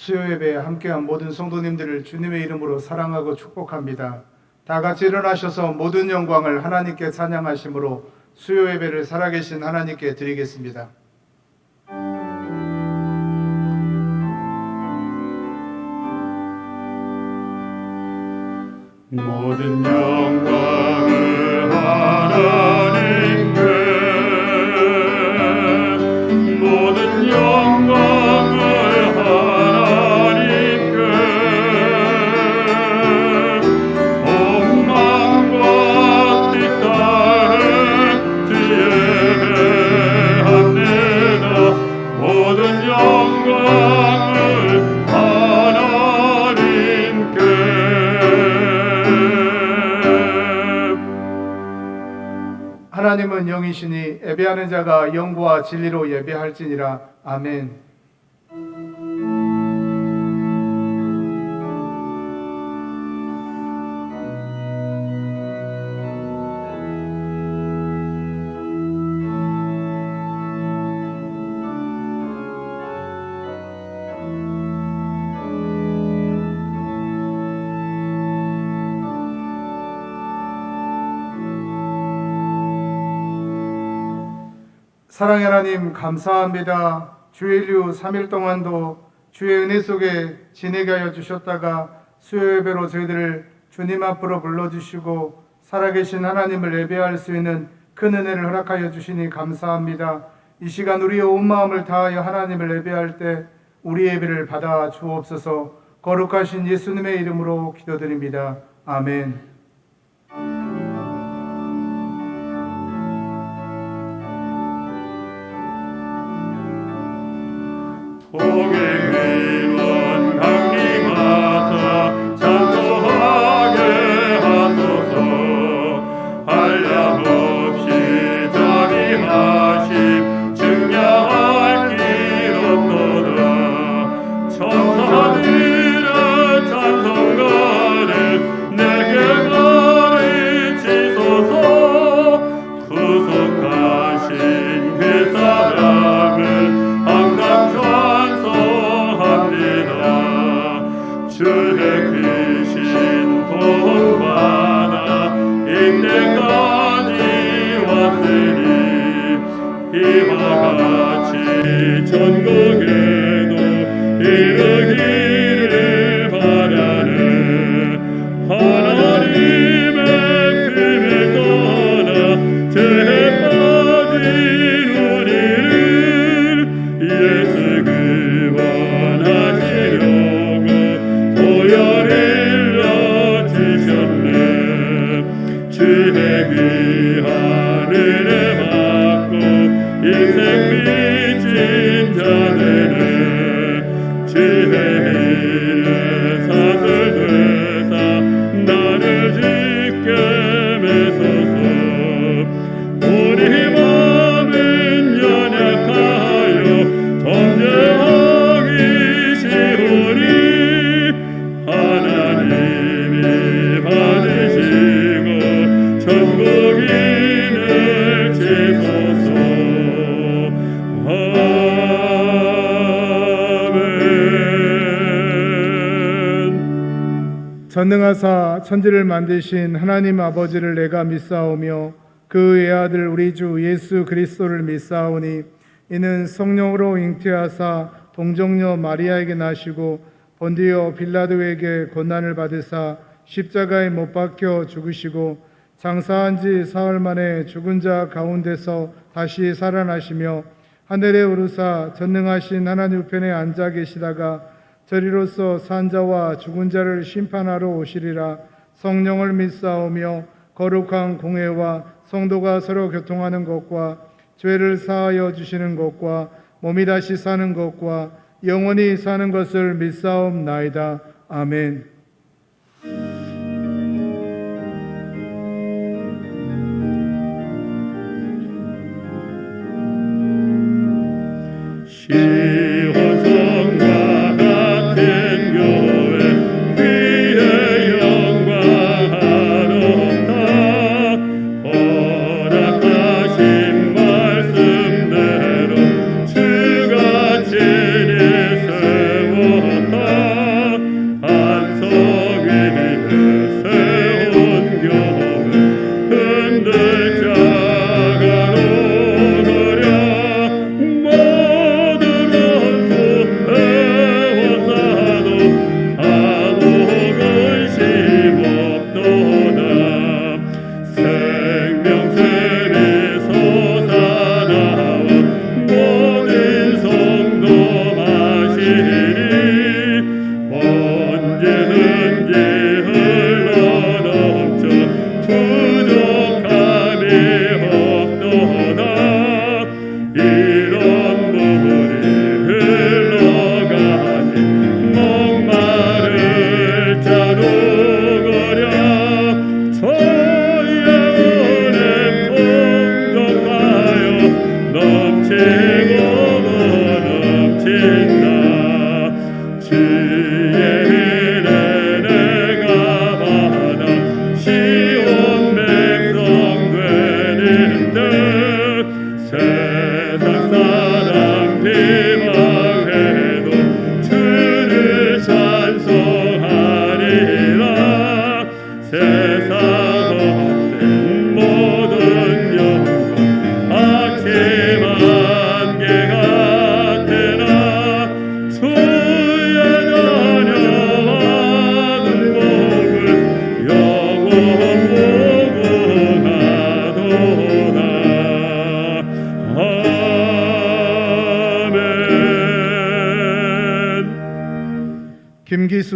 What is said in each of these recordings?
수요 예배에 함께한 모든 성도님들을 주님의 이름으로 사랑하고 축복합니다. 다 같이 일어나셔서 모든 영광을 하나님께 찬양하심으로 수요 예배를 살아계신 하나님께 드리겠습니다. 모든 영광을 하나님께, 모든 영광을 하나님께, 온 만과 뜻 다해 주의 예배합니다. 모든 영광을 하나님은 영이시니 예배하는 자가 영과 진리로 예배할지니라. 아멘. 사랑의 하나님 감사합니다. 주일휴 3일 동안도 주의 은혜 속에 지내게 하여 주셨다가 수요 예배로 저희들을 주님 앞으로 불러주시고 살아계신 하나님을 예배할 수 있는 큰 은혜를 허락하여 주시니 감사합니다. 이 시간 우리의 온 마음을 다하여 하나님을 예배할 때 우리 예배를 받아 주옵소서. 거룩하신 예수님의 이름으로 기도드립니다. 아멘. 복의 근원 강림하사 찬송하게 하소서. 한량없이 자비하심 증량할 길 없도다. 천사들의 찬송가를 내게 가르치소서. 구속하신 그 사랑을 항상 주의 크신 복받아 이때까지 왔으니 이와 같이 전국에도 이르기를 바라네. 하나님의 품에 떠나 죄에 빠진 우리를 예수 구원하시려고 보혈을 주셨네. 주의 귀한 은혜 받고 인생 빚진 자들은 주의 일에 사슬 되사 나를 지켜 매소서. 우리 마음은 연약하여 범죄하기 쉬우니 하나님이 받으시고 천국인을 지소서. 아멘. 전능하사 천지를 만드신 하나님 아버지를 내가 믿사오며 그 외아들 우리 주 예수 그리스도를 믿사오니 이는 성령으로 잉태하사 동정녀 마리아에게 나시고 본디오 빌라도에게 고난을 받으사 십자가에 못 박혀 죽으시고 장사한 지 사흘 만에 죽은 자 가운데서 다시 살아나시며 하늘에 오르사 전능하신 하나님 우편에 앉아 계시다가 저리로서 산 자와 죽은 자를 심판하러 오시리라. 성령을 믿사오며 거룩한 공회와 성도가 서로 교통하는 것과 죄를 사하여 주시는 것과 몸이 다시 사는 것과 영원히 사는 것을 믿사옵나이다. 아멘. 시온성과 같은 교회 그의 영광하도다. 허락하신 말씀대로 주가 진히 세웠다.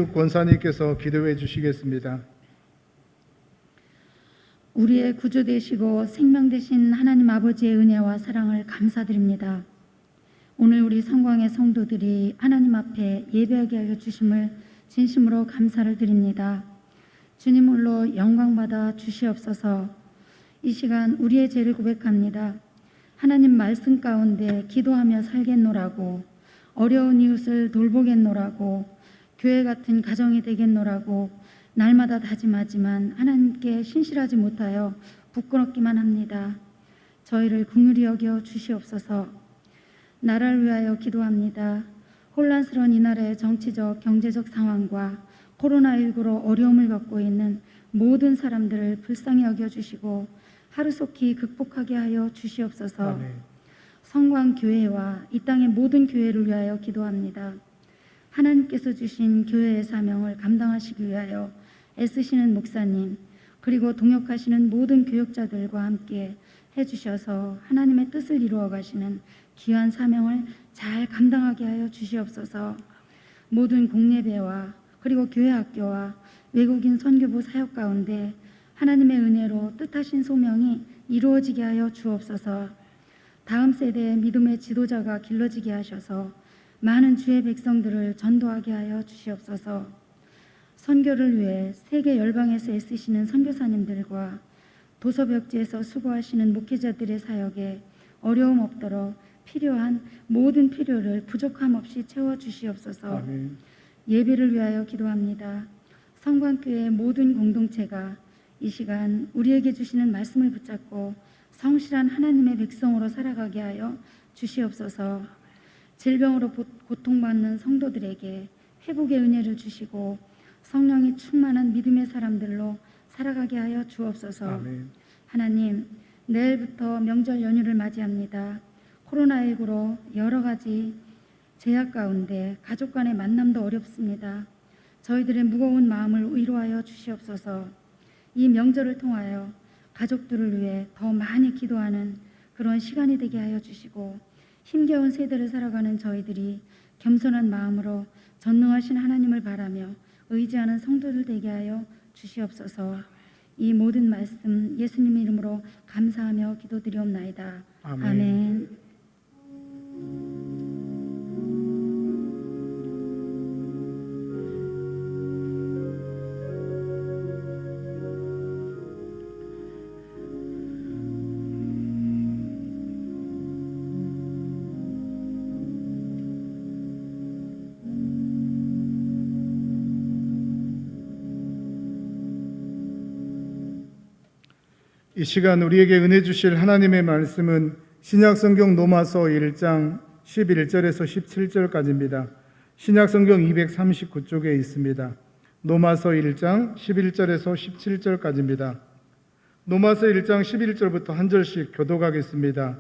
이진숙 권사님께서 기도해 주시겠습니다. 우리의 구주 되시고 생명 되신 하나님 아버지의 은혜와 사랑을 감사드립니다. 오늘 우리 성광의 성도들이 하나님 앞에 예배하게 하여 주심을 진심으로 감사를 드립니다. 주님 홀로 영광받아 주시옵소서. 이 시간 우리의 죄를 고백합니다. 하나님 말씀 가운데 기도하며 살겠노라고, 어려운 이웃을 돌보겠노라고, 교회 같은 가정이 되겠노라고 날마다 다짐하지만 하나님께 신실하지 못하여 부끄럽기만 합니다. 저희를 긍휼히 여겨 주시옵소서. 나라를 위하여 기도합니다. 혼란스러운 이 나라의 정치적, 경제적 상황과 코로나19로 어려움을 겪고 있는 모든 사람들을 불쌍히 여겨주시고 하루속히 극복하게 하여 주시옵소서. 아멘. 성광교회와 이 땅의 모든 교회를 위하여 기도합니다. 하나님께서 주신 교회의 사명을 감당하시기 위하여 애쓰시는 목사님, 그리고 동역하시는 모든 교역자들과 함께 해주셔서 하나님의 뜻을 이루어 가시는 귀한 사명을 잘 감당하게 하여 주시옵소서. 모든 공예배와 그리고 교회 학교와 외국인 선교부 사역 가운데 하나님의 은혜로 뜻하신 소명이 이루어지게 하여 주옵소서. 다음 세대의 믿음의 지도자가 길러지게 하셔서 많은 주의 백성들을 전도하게 하여 주시옵소서. 선교를 위해 세계 열방에서 애쓰시는 선교사님들과 도서벽지에서 수고하시는 목회자들의 사역에 어려움 없도록 필요한 모든 필요를 부족함 없이 채워주시옵소서. 아멘. 예배를 위하여 기도합니다. 성광교회 모든 공동체가 이 시간 우리에게 주시는 말씀을 붙잡고 성실한 하나님의 백성으로 살아가게 하여 주시옵소서. 질병으로 고통받는 성도들에게 회복의 은혜를 주시고 성령이 충만한 믿음의 사람들로 살아가게 하여 주옵소서. 아멘. 하나님, 내일부터 명절 연휴를 맞이합니다. 코로나19로 여러 가지 제약 가운데 가족 간의 만남도 어렵습니다. 저희들의 무거운 마음을 위로하여 주시옵소서. 이 명절을 통하여 가족들을 위해 더 많이 기도하는 그런 시간이 되게 하여 주시고 힘겨운 세대를 살아가는 저희들이 겸손한 마음으로 전능하신 하나님을 바라며 의지하는 성도들 되게 하여 주시옵소서. 이 모든 말씀 예수님 이름으로 감사하며 기도드리옵나이다. 아멘. 아멘. 이 시간 우리에게 은혜 주실 하나님의 말씀은 신약성경 로마서 1장 11절에서 17절까지입니다. 신약성경 239쪽에 있습니다. 로마서 1장 11절에서 17절까지입니다. 로마서 1장 11절부터 한 절씩 교독하겠습니다.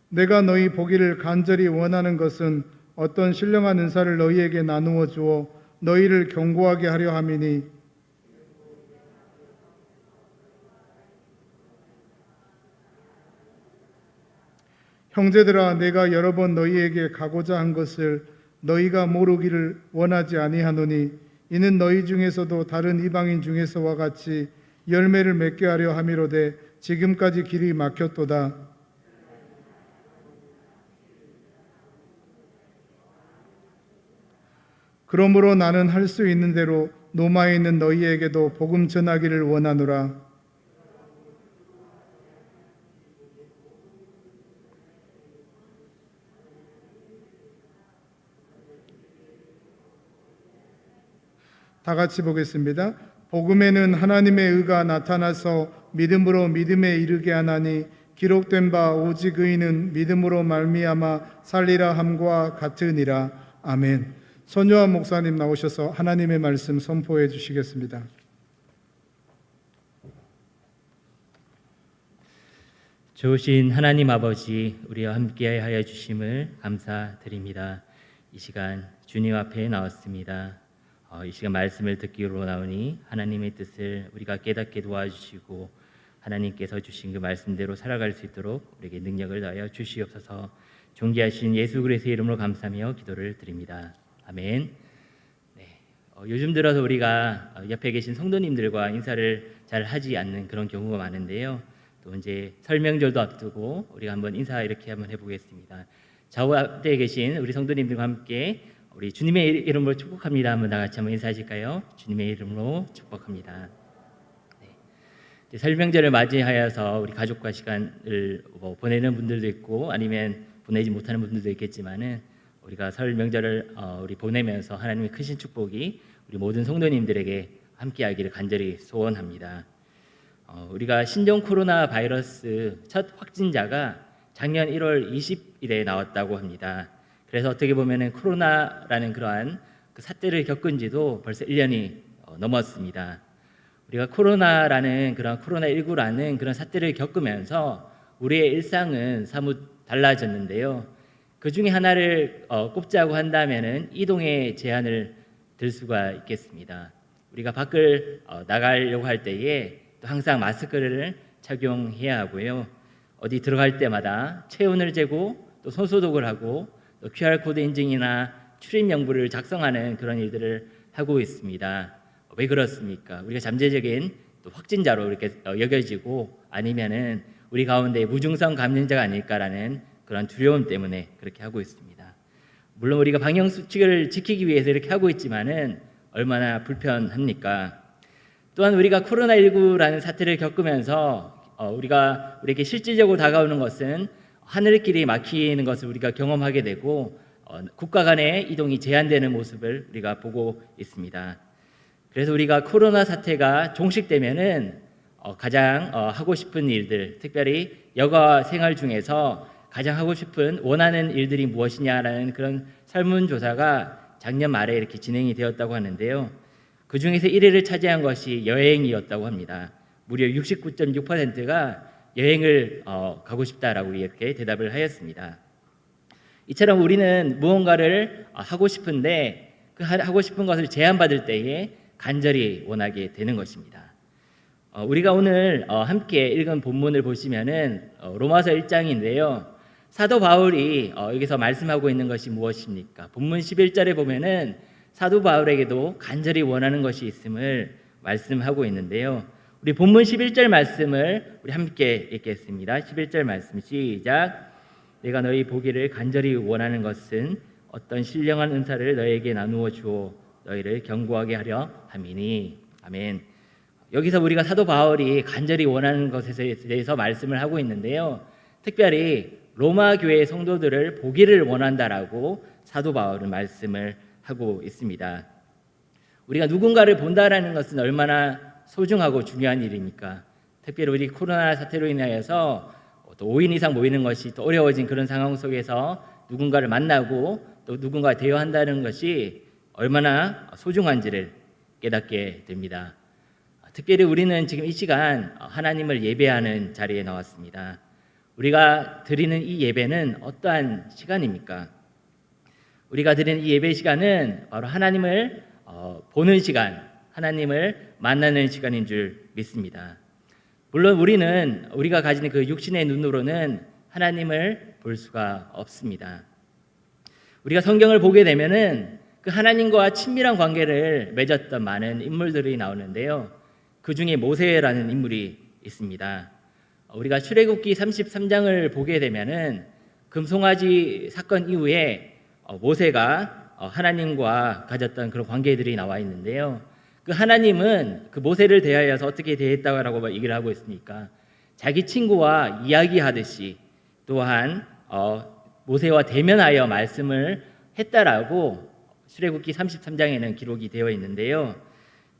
내가 너희 보기를 간절히 원하는 것은 어떤 신령한 은사를 너희에게 나누어 주어 너희를 경고하게 하려 함이니 형제들아, 내가 여러 번 너희에게 가고자 한 것을 너희가 모르기를 원하지 아니하노니 이는 너희 중에서도 다른 이방인 중에서와 같이 열매를 맺게 하려 함이로되 지금까지 길이 막혔도다. 그러므로 나는 할 수 있는 대로 로마에 있는 너희에게도 복음 전하기를 원하노라. 다 같이 보겠습니다. 복음에는 하나님의 의가 나타나서 믿음으로 믿음에 이르게 하나니 기록된 바 오직 의인은 믿음으로 말미암아 살리라 함과 같으니라. 아멘. 손요한 목사님 나오셔서 하나님의 말씀 선포해 주시겠습니다. 좋으신 하나님 아버지, 우리와 함께 하여 주심을 감사드립니다. 이 시간 주님 앞에 나왔습니다. 이 시간 말씀을 듣기로 나오니 하나님의 뜻을 우리가 깨닫게 도와주시고 하나님께서 주신 그 말씀대로 살아갈 수 있도록 우리에게 능력을 더하여 주시옵소서. 존귀하신 예수 그리스도의 이름으로 감사하며 기도를 드립니다. 아멘. 네, 요즘 들어서 우리가 옆에 계신 성도님들과 인사를 잘 하지 않는 그런 경우가 많은데요. 또 이제 설 명절도 앞두고 우리가 한번 인사 이렇게 한번 해보겠습니다. 좌우 앞에 계신 우리 성도님들과 함께 우리 주님의 이름으로 축복합니다. 한번 다 같이 한번 인사하실까요? 주님의 이름으로 축복합니다. 네. 설 명절을 맞이하여서 우리 가족과 시간을 보내는 분들도 있고 아니면 보내지 못하는 분들도 있겠지만은 우리가 설 명절을 우리 보내면서 하나님의 크신 축복이 우리 모든 성도님들에게 함께하기를 간절히 소원합니다. 우리가 신종 코로나 바이러스 첫 확진자가 작년 1월 20일에 나왔다고 합니다. 그래서 어떻게 보면은 코로나라는 그러한 그 사태를 겪은 지도 벌써 1년이 넘었습니다. 우리가 코로나라는 그런 코로나19라는 그런 사태를 겪으면서 우리의 일상은 사뭇 달라졌는데요. 그 중에 하나를 꼽자고 한다면은 이동의 제한을 들 수가 있겠습니다. 우리가 밖을 나가려고 할 때에 또 항상 마스크를 착용해야 하고요. 어디 들어갈 때마다 체온을 재고 또 손소독을 하고 또 QR코드 인증이나 출입 명부를 작성하는 그런 일들을 하고 있습니다. 왜 그렇습니까? 우리가 잠재적인 또 확진자로 이렇게 여겨지고 아니면은 우리 가운데 무증상 감염자가 아닐까라는 그런 두려움 때문에 그렇게 하고 있습니다. 물론 우리가 방역 수칙을 지키기 위해서 이렇게 하고 있지만은 얼마나 불편합니까? 또한 우리가 코로나19라는 사태를 겪으면서 우리에게 실질적으로 다가오는 것은 하늘길이 막히는 것을 우리가 경험하게 되고 국가 간의 이동이 제한되는 모습을 우리가 보고 있습니다. 그래서 우리가 코로나 사태가 종식되면은 가장 하고 싶은 일들, 특별히 여가 생활 중에서 가장 하고 싶은 원하는 일들이 무엇이냐라는 그런 설문조사가 작년 말에 이렇게 진행이 되었다고 하는데요. 그 중에서 1위를 차지한 것이 여행이었다고 합니다. 무려 69.6%가 여행을 가고 싶다라고 이렇게 대답을 하였습니다. 이처럼 우리는 무언가를 하고 싶은데 그 하고 싶은 것을 제한받을 때에 간절히 원하게 되는 것입니다. 우리가 오늘 함께 읽은 본문을 보시면은 로마서 1장인데요. 사도 바울이 여기서 말씀하고 있는 것이 무엇입니까? 본문 11절에 보면은 사도 바울에게도 간절히 원하는 것이 있음을 말씀하고 있는데요. 우리 본문 11절 말씀을 우리 함께 읽겠습니다. 11절 말씀 시작. 내가 너희 보기를 간절히 원하는 것은 어떤 신령한 은사를 너희에게 나누어 주어 너희를 견고하게 하려 함이니. 아멘. 여기서 우리가 사도 바울이 간절히 원하는 것에 대해서 말씀을 하고 있는데요. 특별히 로마 교회 성도들을 보기를 원한다라고 사도 바울은 말씀을 하고 있습니다. 우리가 누군가를 본다라는 것은 얼마나 소중하고 중요한 일입니까? 특별히 우리 코로나 사태로 인하여서 또 5인 이상 모이는 것이 또 어려워진 그런 상황 속에서 누군가를 만나고 또 누군가 대화한다는 것이 얼마나 소중한지를 깨닫게 됩니다. 특별히 우리는 지금 이 시간 하나님을 예배하는 자리에 나왔습니다. 우리가 드리는 이 예배는 어떠한 시간입니까? 우리가 드리는 이 예배 시간은 바로 하나님을 보는 시간, 하나님을 만나는 시간인 줄 믿습니다. 물론 우리가 가지는 그 육신의 눈으로는 하나님을 볼 수가 없습니다. 우리가 성경을 보게 되면은 그 하나님과 친밀한 관계를 맺었던 많은 인물들이 나오는데요. 그 중에 모세라는 인물이 있습니다. 우리가 출애굽기 33장을 보게 되면은 금송아지 사건 이후에 모세가 하나님과 가졌던 그런 관계들이 나와 있는데요. 그 하나님은 그 모세를 대하여서 어떻게 대했다고 얘기를 하고 있으니까 자기 친구와 이야기하듯이 또한 모세와 대면하여 말씀을 했다라고 출애굽기 33장에는 기록이 되어 있는데요.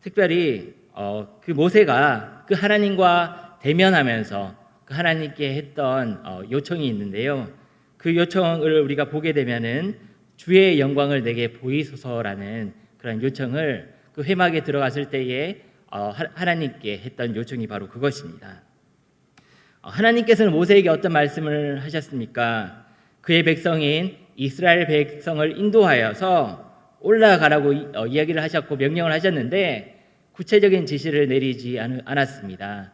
특별히 그 모세가 그 하나님과 대면하면서 그 하나님께 했던 요청이 있는데요. 그 요청을 우리가 보게 되면은 주의 영광을 내게 보이소서라는 그런 요청을 그 회막에 들어갔을 때에 하나님께 했던 요청이 바로 그것입니다. 하나님께서는 모세에게 어떤 말씀을 하셨습니까? 그의 백성인 이스라엘 백성을 인도하여서 올라가라고 이야기를 하셨고 명령을 하셨는데 구체적인 지시를 내리지 않았습니다.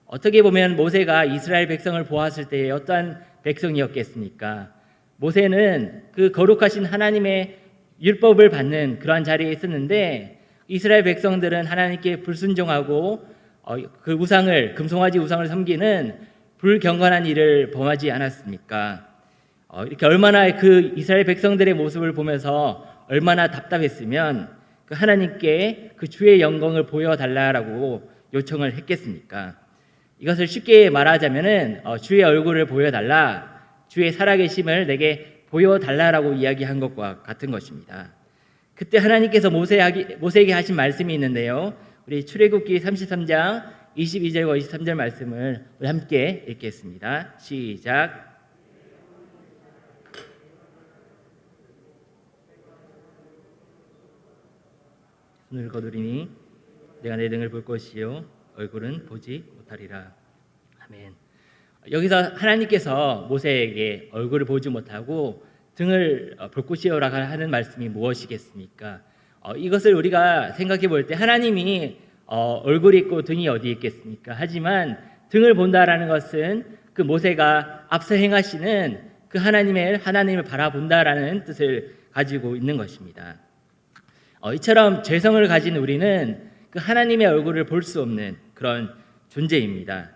어떻게 보면 모세가 이스라엘 백성을 보았을 때 어떠한 백성이었겠습니까? 모세는 그 거룩하신 하나님의 율법을 받는 그러한 자리에 있었는데 이스라엘 백성들은 하나님께 불순종하고 그 우상을 금송아지 우상을 섬기는 불경건한 일을 범하지 않았습니까? 이렇게 얼마나 그 이스라엘 백성들의 모습을 보면서 얼마나 답답했으면 그 하나님께 그 주의 영광을 보여달라라고 요청을 했겠습니까? 이것을 쉽게 말하자면은 주의 얼굴을 보여달라, 주의 살아계심을 내게 보여달라라고 이야기한 것과 같은 것입니다. 그때 하나님께서 모세에게 하신 말씀이 있는데요. 우리 출애굽기 33장 22절과 23절 말씀을 우리 함께 읽겠습니다. 시작. 손을 거두리니 내가 내 등을 볼 것이요 얼굴은 보지 못하리라. 아멘. 여기서 하나님께서 모세에게 얼굴을 보지 못하고 등을 볼 것이요라 하는 말씀이 무엇이겠습니까? 이것을 우리가 생각해 볼 때 하나님이 얼굴이 있고 등이 어디 있겠습니까? 하지만 등을 본다라는 것은 그 모세가 앞서 행하시는 그 하나님을 바라본다라는 뜻을 가지고 있는 것입니다. 이처럼 죄성을 가진 우리는 그 하나님의 얼굴을 볼 수 없는 그런 존재입니다.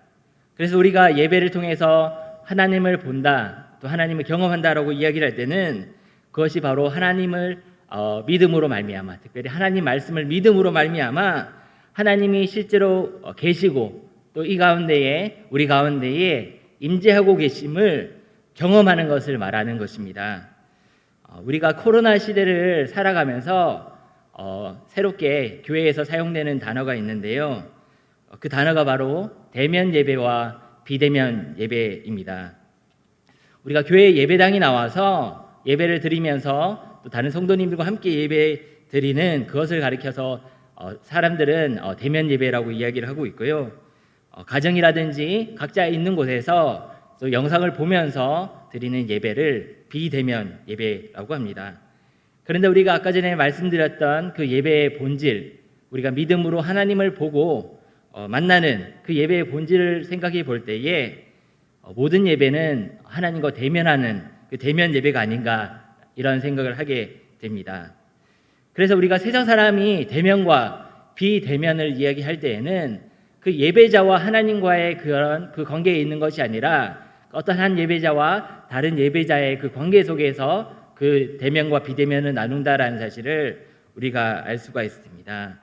그래서 우리가 예배를 통해서 하나님을 본다, 또 하나님을 경험한다라고 이야기를 할 때는 그것이 바로 하나님을 믿음으로 말미암아, 특별히 하나님 말씀을 믿음으로 말미암아 하나님이 실제로 계시고 또 이 가운데에 우리 가운데에 임재하고 계심을 경험하는 것을 말하는 것입니다. 우리가 코로나 시대를 살아가면서 새롭게 교회에서 사용되는 단어가 있는데요. 그 단어가 바로 대면 예배와 비대면 예배입니다. 우리가 교회 예배당에 나와서 예배를 드리면서 또 다른 성도님들과 함께 예배 드리는 그것을 가리켜서 사람들은 대면 예배라고 이야기를 하고 있고요. 가정이라든지 각자 있는 곳에서 또 영상을 보면서 드리는 예배를 비대면 예배라고 합니다. 그런데 우리가 아까 전에 말씀드렸던 그 예배의 본질, 우리가 믿음으로 하나님을 보고 만나는 그 예배의 본질을 생각해 볼 때에 모든 예배는 하나님과 대면하는 그 대면 예배가 아닌가 이런 생각을 하게 됩니다. 그래서 우리가 세상 사람이 대면과 비대면을 이야기할 때에는 그 예배자와 하나님과의 그런 그 관계에 있는 것이 아니라 어떤 한 예배자와 다른 예배자의 그 관계 속에서 그 대면과 비대면을 나눈다라는 사실을 우리가 알 수가 있습니다.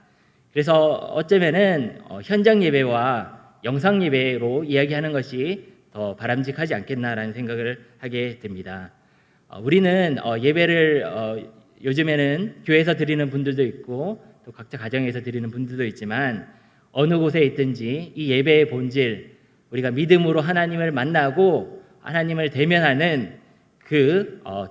그래서 어쩌면은 현장 예배와 영상 예배로 이야기하는 것이 더 바람직하지 않겠나라는 생각을 하게 됩니다. 우리는 예배를 요즘에는 교회에서 드리는 분들도 있고 또 각자 가정에서 드리는 분들도 있지만 어느 곳에 있든지 이 예배의 본질, 우리가 믿음으로 하나님을 만나고 하나님을 대면하는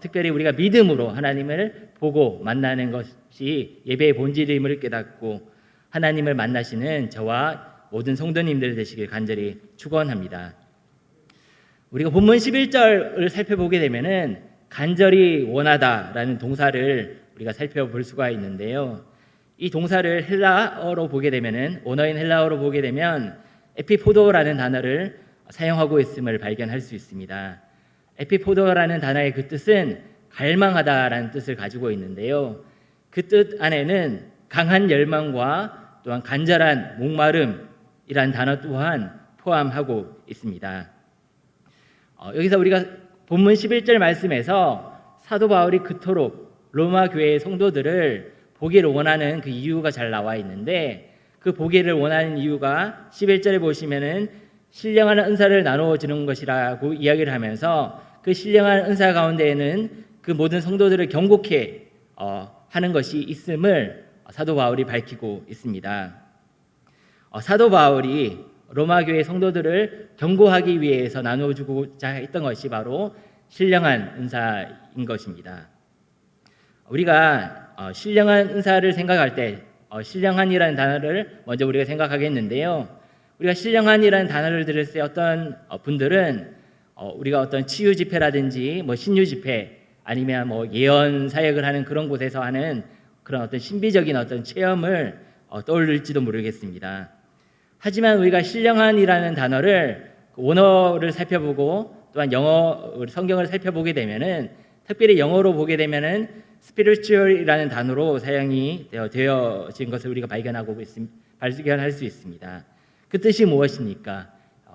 특별히 우리가 믿음으로 하나님을 보고 만나는 것이 예배의 본질임을 깨닫고 하나님을 만나시는 저와 모든 성도님들 되시길 간절히 축원합니다. 우리가 본문 11절을 살펴보게 되면은 간절히 원하다라는 동사를 우리가 살펴볼 수가 있는데요. 이 동사를 헬라어로 보게 되면은 원어인 헬라어로 보게 되면 에피포도라는 단어를 사용하고 있음을 발견할 수 있습니다. 에피포도라는 단어의 그 뜻은 갈망하다라는 뜻을 가지고 있는데요. 그 뜻 안에는 강한 열망과 또한 간절한 목마름이라는 단어 또한 포함하고 있습니다. 여기서 우리가 본문 11절 말씀에서 사도 바울이 그토록 로마 교회의 성도들을 보기를 원하는 그 이유가 잘 나와 있는데 그 보기를 원하는 이유가 11절에 보시면은 신령한 은사를 나누어 주는 것이라고 이야기를 하면서 그 신령한 은사 가운데에는 그 모든 성도들을 경고케 하는 것이 있음을 사도 바울이 밝히고 있습니다. 사도 바울이 로마 교회 성도들을 경고하기 위해서 나누어 주고자 했던 것이 바로 신령한 은사인 것입니다. 우리가 신령한 은사를 생각할 때 신령한이라는 단어를 먼저 우리가 생각하겠는데요. 우리가 신령한이라는 단어를 들을 때 어떤 분들은 우리가 어떤 치유 집회라든지 신유 집회 아니면 예언 사역을 하는 그런 곳에서 하는 그런 어떤 신비적인 어떤 체험을 떠올릴지도 모르겠습니다. 하지만 우리가 신령한이라는 단어를 원어를 살펴보고 또한 영어 성경을 살펴보게 되면은 특별히 영어로 보게 되면은 spiritual이라는 단어로 사용이 되어진 것을 우리가 발견할 수 있습니다. 그 뜻이 무엇입니까?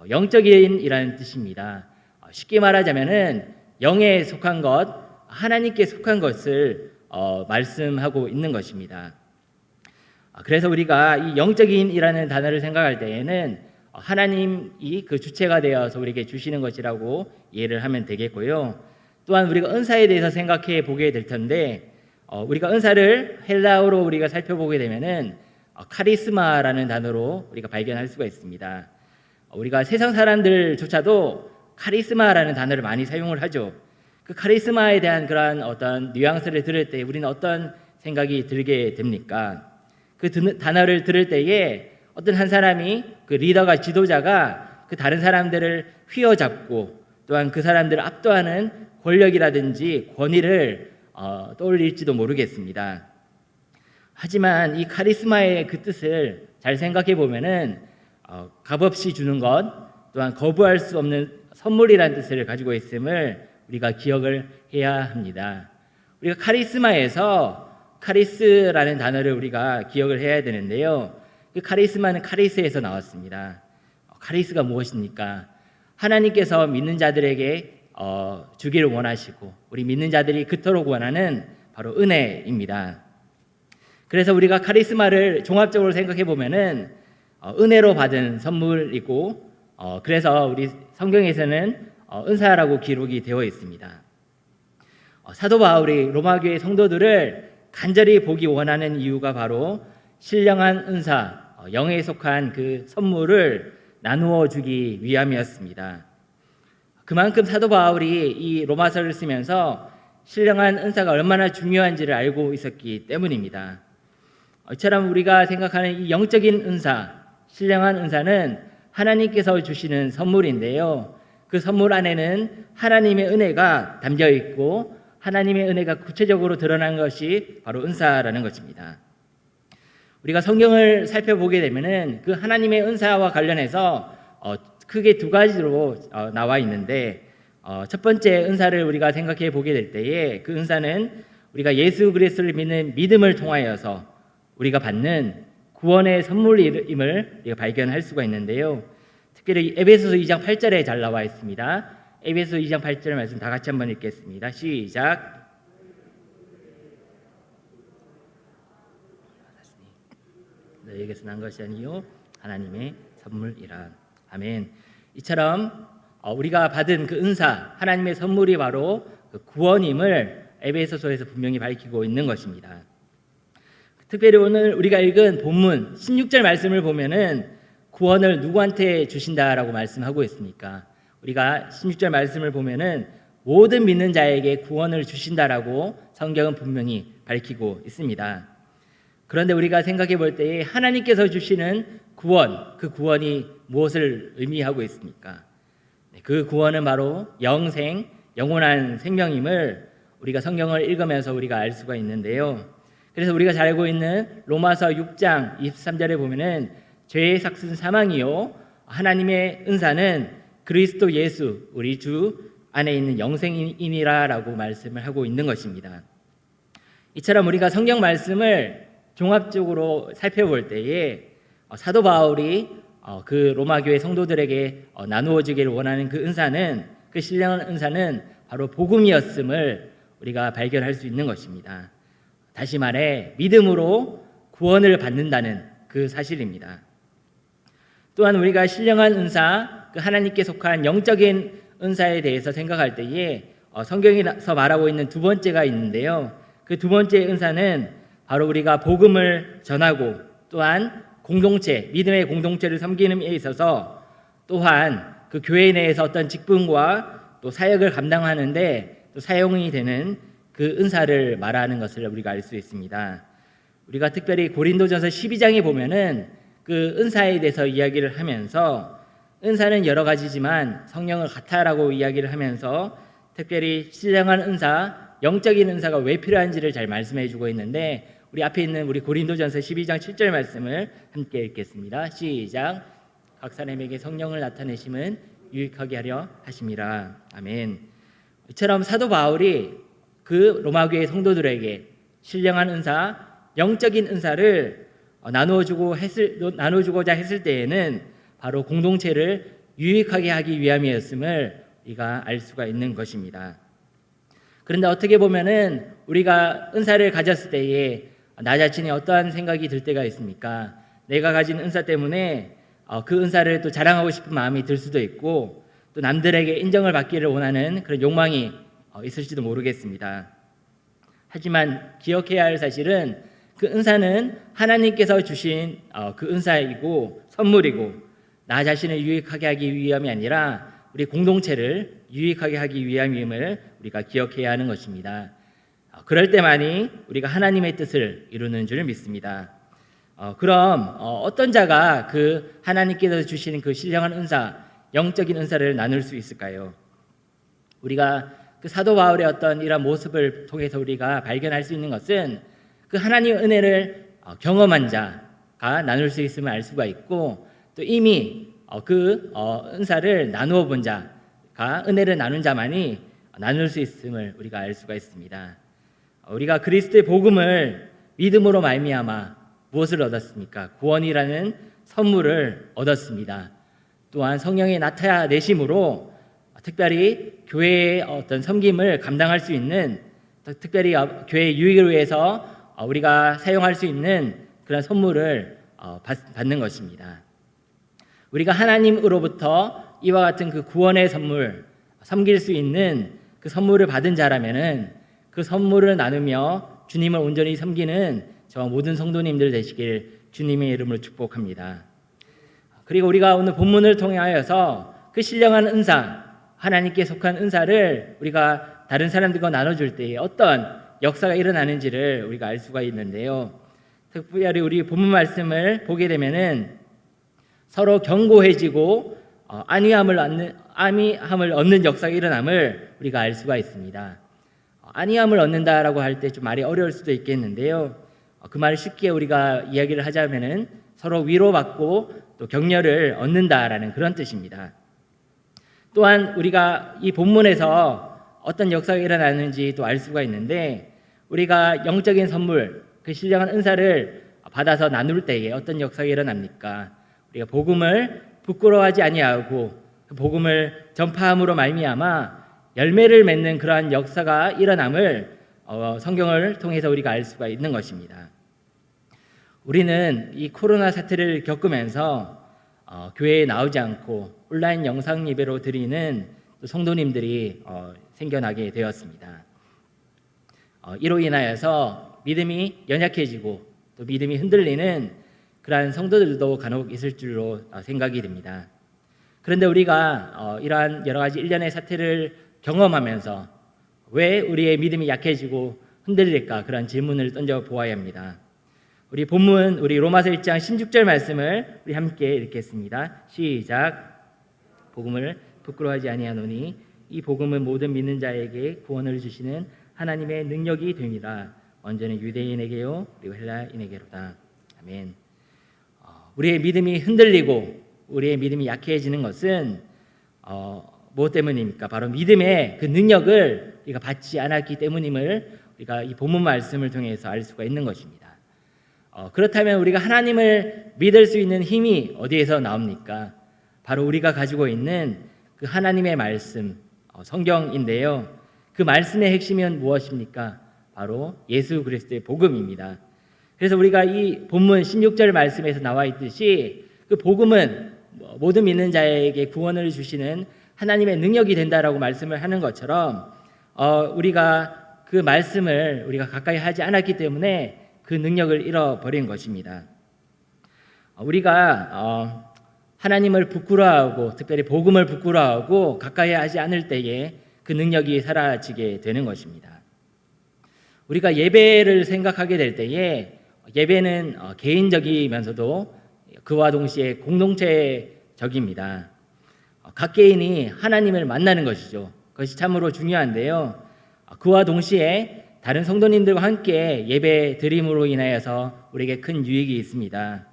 영적인이라는 뜻입니다. 쉽게 말하자면은 영에 속한 것, 하나님께 속한 것을 말씀하고 있는 것입니다. 그래서 우리가 이 영적인이라는 단어를 생각할 때에는 하나님이 그 주체가 되어서 우리에게 주시는 것이라고 이해를 하면 되겠고요. 또한 우리가 은사에 대해서 생각해 보게 될 텐데, 우리가 은사를 헬라어로 우리가 살펴보게 되면은 카리스마라는 단어로 우리가 발견할 수가 있습니다. 우리가 세상 사람들조차도 카리스마라는 단어를 많이 사용을 하죠. 그 카리스마에 대한 그러한 어떤 뉘앙스를 들을 때 우리는 어떤 생각이 들게 됩니까? 그 단어를 들을 때에 어떤 한 사람이 그 리더가 지도자가 그 다른 사람들을 휘어잡고 또한 그 사람들을 압도하는 권력이라든지 권위를 떠올릴지도 모르겠습니다. 하지만 이 카리스마의 그 뜻을 잘 생각해 보면은 값없이 주는 것 또한 거부할 수 없는 선물이라는 뜻을 가지고 있음을 우리가 기억을 해야 합니다. 우리가 카리스마에서 카리스라는 단어를 우리가 기억을 해야 되는데요. 그 카리스마는 카리스에서 나왔습니다. 카리스가 무엇입니까? 하나님께서 믿는 자들에게 주기를 원하시고 우리 믿는 자들이 그토록 원하는 바로 은혜입니다. 그래서 우리가 카리스마를 종합적으로 생각해 보면은 은혜로 받은 선물이고 그래서 우리 성경에서는 은사라고 기록이 되어 있습니다. 사도 바울이 로마교회 성도들을 간절히 보기 원하는 이유가 바로 신령한 은사, 영에 속한 그 선물을 나누어 주기 위함이었습니다. 그만큼 사도 바울이 이 로마서를 쓰면서 신령한 은사가 얼마나 중요한지를 알고 있었기 때문입니다. 이처럼 우리가 생각하는 이 영적인 은사, 신령한 은사는 하나님께서 주시는 선물인데요. 그 선물 안에는 하나님의 은혜가 담겨 있고 하나님의 은혜가 구체적으로 드러난 것이 바로 은사라는 것입니다. 우리가 성경을 살펴보게 되면은 그 하나님의 은사와 관련해서 크게 두 가지로 나와 있는데 첫 번째 은사를 우리가 생각해 보게 될 때에 그 은사는 우리가 예수 그리스도를 믿는 믿음을 통하여서 우리가 받는 구원의 선물임을 우리가 발견할 수가 있는데요. 특별히 에베소서 2장 8절에 잘 나와 있습니다. 에베소서 2장 8절 말씀 다 같이 한번 읽겠습니다. 시작. 너희에게서 난 것이 아니요 하나님의 선물이라. 아멘. 이처럼 우리가 받은 그 은사, 하나님의 선물이 바로 그 구원임을 에베소서에서 분명히 밝히고 있는 것입니다. 특별히 오늘 우리가 읽은 본문 16절 말씀을 보면은 구원을 누구한테 주신다라고 말씀하고 있습니까? 우리가 16절 말씀을 보면은 모든 믿는 자에게 구원을 주신다라고 성경은 분명히 밝히고 있습니다. 그런데 우리가 생각해 볼 때에 하나님께서 주시는 구원, 그 구원이 무엇을 의미하고 있습니까? 그 구원은 바로 영생, 영원한 생명임을 우리가 성경을 읽으면서 우리가 알 수가 있는데요. 그래서 우리가 잘 알고 있는 로마서 6장 23절에 보면은 죄의 삭은 사망이요 하나님의 은사는 그리스도 예수 우리 주 안에 있는 영생이니라라고 말씀을 하고 있는 것입니다. 이처럼 우리가 성경 말씀을 종합적으로 살펴볼 때에 사도 바울이 그 로마 교회 성도들에게 나누어 주기를 원하는 그 은사는 그 신령한 은사는 바로 복음이었음을 우리가 발견할 수 있는 것입니다. 다시 말해 믿음으로 구원을 받는다는 그 사실입니다. 또한 우리가 신령한 은사, 그 하나님께 속한 영적인 은사에 대해서 생각할 때에 성경에서 말하고 있는 두 번째가 있는데요. 그 두 번째 은사는 바로 우리가 복음을 전하고 또한 공동체, 믿음의 공동체를 섬기는 데 있어서 또한 그 교회 내에서 어떤 직분과 또 사역을 감당하는데 또 사용이 되는 그 은사를 말하는 것을 우리가 알 수 있습니다. 우리가 특별히 고린도전서 12장에 보면은 그 은사에 대해서 이야기를 하면서 은사는 여러 가지지만 성령은 같아라고 이야기를 하면서 특별히 신령한 은사, 영적인 은사가 왜 필요한지를 잘 말씀해 주고 있는데 우리 앞에 있는 우리 고린도전서 12장 7절 말씀을 함께 읽겠습니다. 시작. 각 사람에게 성령을 나타내심은 유익하게 하려 하심이라. 아멘. 이처럼 사도 바울이 그 로마 교회 성도들에게 신령한 은사, 영적인 은사를 나눠주고자 했을 때에는 바로 공동체를 유익하게 하기 위함이었음을 우리가 알 수가 있는 것입니다. 그런데 어떻게 보면은 우리가 은사를 가졌을 때에 나 자신이 어떠한 생각이 들 때가 있습니까? 내가 가진 은사 때문에 그 은사를 또 자랑하고 싶은 마음이 들 수도 있고, 또 남들에게 인정을 받기를 원하는 그런 욕망이 있을지도 모르겠습니다. 하지만 기억해야 할 사실은 그 은사는 하나님께서 주신 그 은사이고 선물이고, 나 자신을 유익하게 하기 위함이 아니라 우리 공동체를 유익하게 하기 위함임을 우리가 기억해야 하는 것입니다. 그럴 때만이 우리가 하나님의 뜻을 이루는 줄 믿습니다. 그럼 어떤 자가 그 하나님께서 주시는 그 신령한 은사, 영적인 은사를 나눌 수 있을까요? 우리가 그 사도 바울의 어떤 이런 모습을 통해서 우리가 발견할 수 있는 것은 그 하나님의 은혜를 경험한 자가 나눌 수 있음을 알 수가 있고, 또 이미 그 은사를 나누어 본 자가, 은혜를 나눈 자만이 나눌 수 있음을 우리가 알 수가 있습니다. 우리가 그리스도의 복음을 믿음으로 말미암아 무엇을 얻었습니까? 구원이라는 선물을 얻었습니다. 또한 성령의 나타내심으로 특별히 교회의 어떤 섬김을 감당할 수 있는, 특별히 교회의 유익을 위해서 우리가 사용할 수 있는 그런 선물을 받는 것입니다. 우리가 하나님으로부터 이와 같은 그 구원의 선물, 섬길 수 있는 그 선물을 받은 자라면은 그 선물을 나누며 주님을 온전히 섬기는 저와 모든 성도님들 되시길 주님의 이름으로 축복합니다. 그리고 우리가 오늘 본문을 통하여서 그 신령한 은사, 하나님께 속한 은사를 우리가 다른 사람들과 나눠줄 때에 어떤 역사가 일어나는지를 우리가 알 수가 있는데요. 특별히 우리 본문 말씀을 보게 되면은 서로 견고해지고 안위함을 얻는 역사가 일어남을 우리가 알 수가 있습니다. 안위함을 얻는다라고 할 때 좀 말이 어려울 수도 있겠는데요. 그 말을 쉽게 우리가 이야기를 하자면은 서로 위로받고 또 격려를 얻는다라는 그런 뜻입니다. 또한 우리가 이 본문에서 어떤 역사가 일어나는지 또 알 수가 있는데, 우리가 영적인 선물, 그 신령한 은사를 받아서 나눌 때에 어떤 역사가 일어납니까? 우리가 복음을 부끄러워하지 아니하고 그 복음을 전파함으로 말미암아 열매를 맺는 그러한 역사가 일어남을 성경을 통해서 우리가 알 수가 있는 것입니다. 우리는 이 코로나 사태를 겪으면서 교회에 나오지 않고 온라인 영상 예배로 드리는 성도님들이 생겨나게 되었습니다. 이로 인하여서 믿음이 연약해지고 또 믿음이 흔들리는 그러한 성도들도 간혹 있을 줄로 생각이 됩니다. 그런데 우리가 이러한 여러 가지 일련의 사태를 경험하면서 왜 우리의 믿음이 약해지고 흔들릴까, 그런 질문을 던져 보아야 합니다. 우리 본문, 우리 로마서 1장 16절 말씀을 우리 함께 읽겠습니다. 시작. 복음을 부끄러워하지 아니하노니 이 복음은 모든 믿는 자에게 구원을 주시는 하나님의 능력이 됩니다. 먼저는 유대인에게요 그리고 헬라인에게로다. 아멘. 우리의 믿음이 흔들리고 우리의 믿음이 약해지는 것은 무엇 때문입니까? 바로 믿음의 그 능력을 우리가 받지 않았기 때문임을 우리가 이 본문 말씀을 통해서 알 수가 있는 것입니다. 그렇다면 우리가 하나님을 믿을 수 있는 힘이 어디에서 나옵니까? 바로 우리가 가지고 있는 그 하나님의 말씀, 성경인데요. 그 말씀의 핵심은 무엇입니까? 바로 예수 그리스도의 복음입니다. 그래서 우리가 이 본문 16절 말씀에서 나와 있듯이 그 복음은 모든 믿는 자에게 구원을 주시는 하나님의 능력이 된다라고 말씀을 하는 것처럼 우리가 그 말씀을 우리가 가까이 하지 않았기 때문에 그 능력을 잃어버린 것입니다. 우리가 하나님을 부끄러워하고 특별히 복음을 부끄러워하고 가까이 하지 않을 때에 그 능력이 사라지게 되는 것입니다. 우리가 예배를 생각하게 될 때에 예배는 개인적이면서도 그와 동시에 공동체적입니다. 각 개인이 하나님을 만나는 것이죠. 그것이 참으로 중요한데요. 그와 동시에 다른 성도님들과 함께 예배 드림으로 인하여서 우리에게 큰 유익이 있습니다.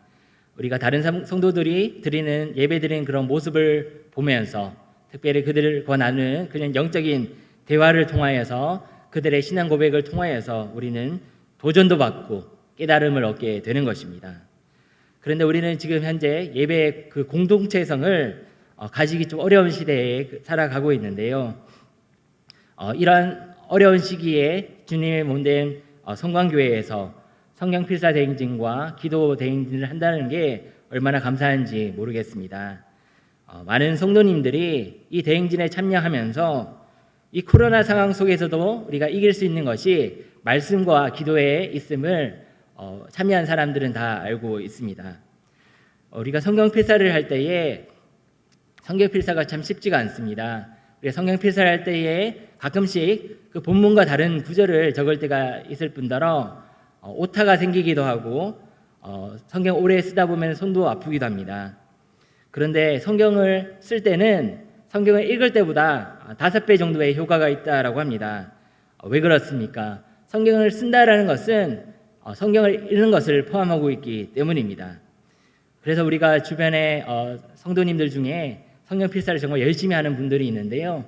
우리가 다른 성도들이 드리는 예배 드리는 그런 모습을 보면서 특별히 그들과 나누는 그런 영적인 대화를 통하여서 그들의 신앙 고백을 통하여서 우리는 도전도 받고 깨달음을 얻게 되는 것입니다. 그런데 우리는 지금 현재 예배의 그 공동체성을 가지기 좀 어려운 시대에 살아가고 있는데요. 이러한 어려운 시기에 주님의 몸된 성광교회에서 성경 필사 대행진과 기도 대행진을 한다는 게 얼마나 감사한지 모르겠습니다. 많은 성도님들이 이 대행진에 참여하면서 이 코로나 상황 속에서도 우리가 이길 수 있는 것이 말씀과 기도에 있음을 참여한 사람들은 다 알고 있습니다. 우리가 성경 필사를 할 때에 성경 필사가 참 쉽지가 않습니다. 우리가 성경 필사를 할 때에 가끔씩 그 본문과 다른 구절을 적을 때가 있을 뿐더러 오타가 생기기도 하고 성경 오래 쓰다 보면 손도 아프기도 합니다. 그런데 성경을 쓸 때는 성경을 읽을 때보다 5배 정도의 효과가 있다라고 합니다. 왜 그렇습니까? 성경을 쓴다라는 것은 성경을 읽는 것을 포함하고 있기 때문입니다. 그래서 우리가 주변에 성도님들 중에 성경 필사를 정말 열심히 하는 분들이 있는데요.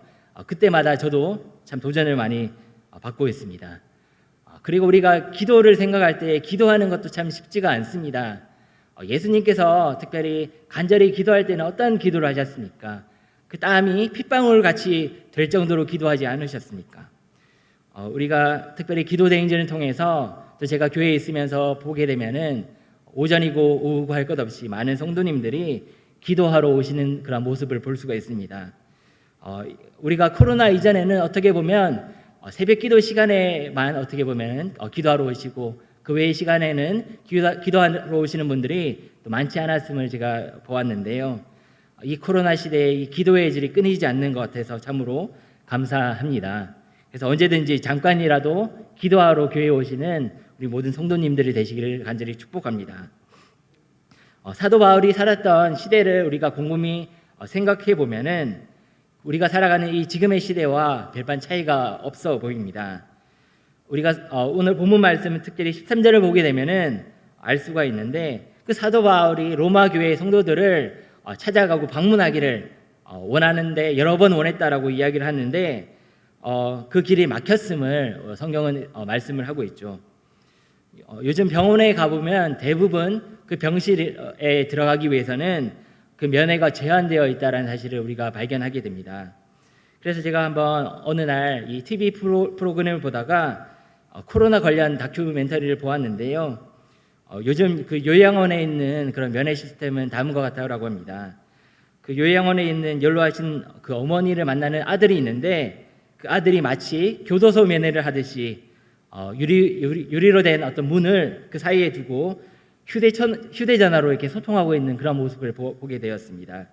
그때마다 저도 참 도전을 많이 받고 있습니다. 그리고 우리가 기도를 생각할 때 기도하는 것도 참 쉽지가 않습니다. 예수님께서 특별히 간절히 기도할 때는 어떤 기도를 하셨습니까? 그 땀이 핏방울 같이 될 정도로 기도하지 않으셨습니까? 우리가 특별히 기도 대행진을 통해서 또 제가 교회에 있으면서 보게 되면은 오전이고 오후고 할 것 없이 많은 성도님들이 기도하러 오시는 그런 모습을 볼 수가 있습니다. 우리가 코로나 이전에는 어떻게 보면 새벽 기도 시간에만 어떻게 보면 기도하러 오시고 그 외의 시간에는 기도하러 오시는 분들이 또 많지 않았음을 제가 보았는데요. 이 코로나 시대에 이 기도의 질이 끊이지 않는 것 같아서 참으로 감사합니다. 그래서 언제든지 잠깐이라도 기도하러 교회에 오시는 우리 모든 성도님들이 되시기를 간절히 축복합니다. 사도 바울이 살았던 시대를 우리가 곰곰이 생각해 보면은 우리가 살아가는 이 지금의 시대와 별반 차이가 없어 보입니다. 우리가 오늘 본문 말씀은 특별히 13절을 보게 되면은 알 수가 있는데 그 사도 바울이 로마 교회의 성도들을 찾아가고 방문하기를 원하는데 여러 번 원했다라고 이야기를 하는데 그 길이 막혔음을 성경은 말씀을 하고 있죠. 요즘 병원에 가보면 대부분 그 병실에 들어가기 위해서는 그 면회가 제한되어 있다는 사실을 우리가 발견하게 됩니다. 그래서 제가 한번 어느 날 이 TV 프로그램을 보다가 코로나 관련 다큐멘터리를 보았는데요. 요즘 그 요양원에 있는 그런 면회 시스템은 다음과 같다고 합니다. 그 요양원에 있는 연로하신 그 어머니를 만나는 아들이 있는데 그 아들이 마치 교도소 면회를 하듯이 유리로 된 어떤 문을 그 사이에 두고 휴대전화로 이렇게 소통하고 있는 그런 모습을 보게 되었습니다.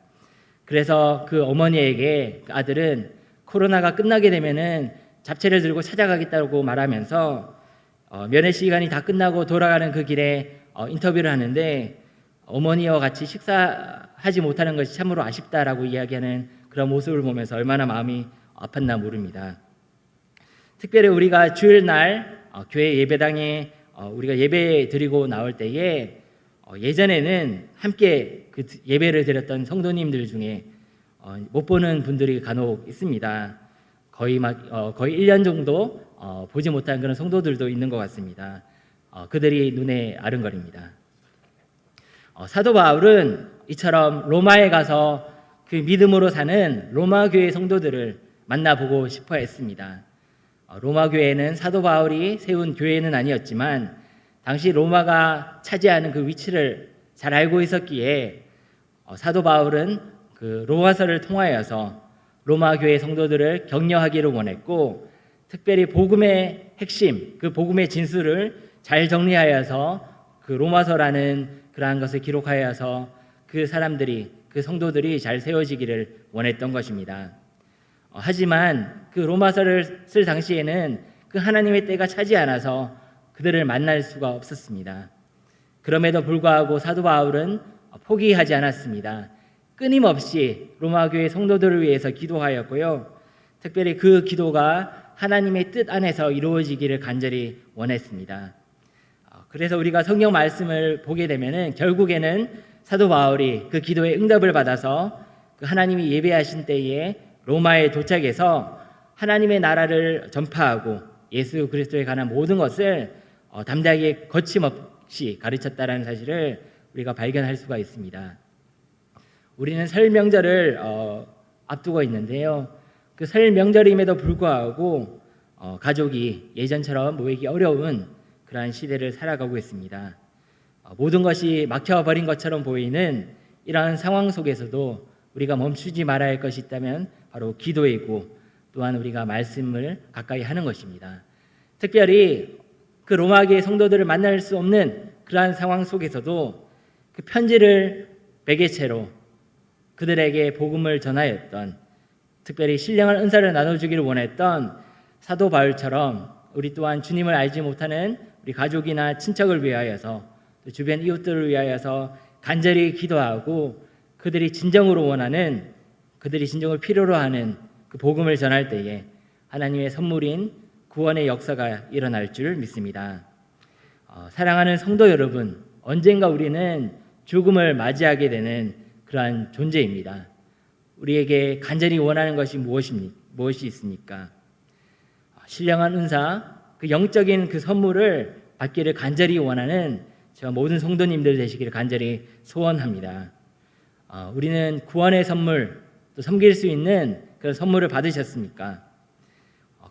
그래서 그 어머니에게 그 아들은 코로나가 끝나게 되면은 잡채를 들고 찾아가겠다고 말하면서 면회 시간이 다 끝나고 돌아가는 그 길에 인터뷰를 하는데 어머니와 같이 식사하지 못하는 것이 참으로 아쉽다라고 이야기하는 그런 모습을 보면서 얼마나 마음이 아팠나 모릅니다. 특별히 우리가 주일날 교회 예배당에 우리가 예배 드리고 나올 때에 예전에는 함께 그 예배를 드렸던 성도님들 중에 못 보는 분들이 간혹 있습니다. 거의 1년 정도 보지 못한 그런 성도들도 있는 것 같습니다. 그들이 눈에 아른거립니다. 사도 바울은 이처럼 로마에 가서 그 믿음으로 사는 로마 교회 성도들을 만나보고 싶어 했습니다. 로마 교회는 사도 바울이 세운 교회는 아니었지만 당시 로마가 차지하는 그 위치를 잘 알고 있었기에 사도 바울은 그 로마서를 통하여서 로마 교회 성도들을 격려하기를 원했고 특별히 복음의 핵심, 그 복음의 진수를 잘 정리하여서 그 로마서라는 그러한 것을 기록하여서 그 사람들이, 그 성도들이 잘 세워지기를 원했던 것입니다. 하지만 그 로마서를 쓸 당시에는 그 하나님의 때가 차지 않아서 그들을 만날 수가 없었습니다. 그럼에도 불구하고 사도 바울은 포기하지 않았습니다. 끊임없이 로마 교회 성도들을 위해서 기도하였고요. 특별히 그 기도가 하나님의 뜻 안에서 이루어지기를 간절히 원했습니다. 그래서 우리가 성경 말씀을 보게 되면은 결국에는 사도 바울이 그 기도의 응답을 받아서 그 하나님이 예배하신 때에 로마에 도착해서 하나님의 나라를 전파하고 예수 그리스도에 관한 모든 것을 담대하게 거침없이 가르쳤다라는 사실을 우리가 발견할 수가 있습니다. 우리는 설 명절을 앞두고 있는데요. 그 설 명절임에도 불구하고 가족이 예전처럼 모이기 어려운 그러한 시대를 살아가고 있습니다. 모든 것이 막혀버린 것처럼 보이는 이러한 상황 속에서도 우리가 멈추지 말아야 할 것이 있다면 바로 기도이고 또한 우리가 말씀을 가까이 하는 것입니다. 특별히 그 로마계의 성도들을 만날 수 없는 그러한 상황 속에서도 그 편지를 베개채로 그들에게 복음을 전하였던, 특별히 신령한 은사를 나눠주기를 원했던 사도 바울처럼 우리 또한 주님을 알지 못하는 우리 가족이나 친척을 위하여서 또 주변 이웃들을 위하여서 간절히 기도하고 그들이 진정으로 원하는, 그들이 진정을 필요로 하는 그 복음을 전할 때에 하나님의 선물인 구원의 역사가 일어날 줄 믿습니다. 사랑하는 성도 여러분, 언젠가 우리는 죽음을 맞이하게 되는 그러한 존재입니다. 우리에게 간절히 원하는 것이 무엇이 있습니까? 신령한 은사, 그 영적인 그 선물을 받기를 간절히 원하는 저와 모든 성도님들 되시기를 간절히 소원합니다. 우리는 구원의 선물, 또 섬길 수 있는 그런 선물을 받으셨습니까?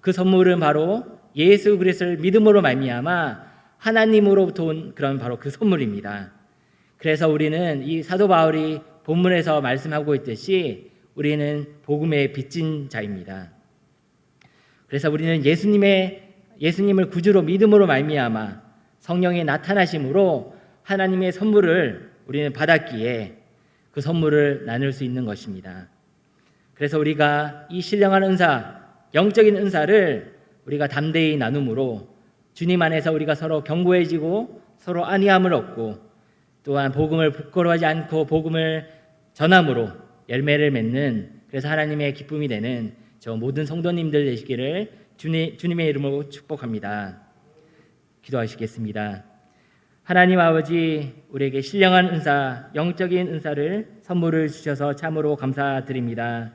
그 선물은 바로 예수 그리스도를 믿음으로 말미암아 하나님으로부터 온 그런 바로 그 선물입니다. 그래서 우리는 이 사도 바울이 본문에서 말씀하고 있듯이 우리는 복음의 빚진 자입니다. 그래서 우리는 예수님을 구주로 믿음으로 말미암아 성령의 나타나심으로 하나님의 선물을 우리는 받았기에 그 선물을 나눌 수 있는 것입니다. 그래서 우리가 이 신령한 은사, 영적인 은사를 우리가 담대히 나눔으로 주님 안에서 우리가 서로 견고해지고 서로 안위함을 얻고 또한 복음을 부끄러워하지 않고 복음을 전함으로 열매를 맺는, 그래서 하나님의 기쁨이 되는 저 모든 성도님들 되시기를 주님의 이름으로 축복합니다. 기도하시겠습니다. 하나님 아버지, 우리에게 신령한 은사, 영적인 은사를 선물을 주셔서 참으로 감사드립니다.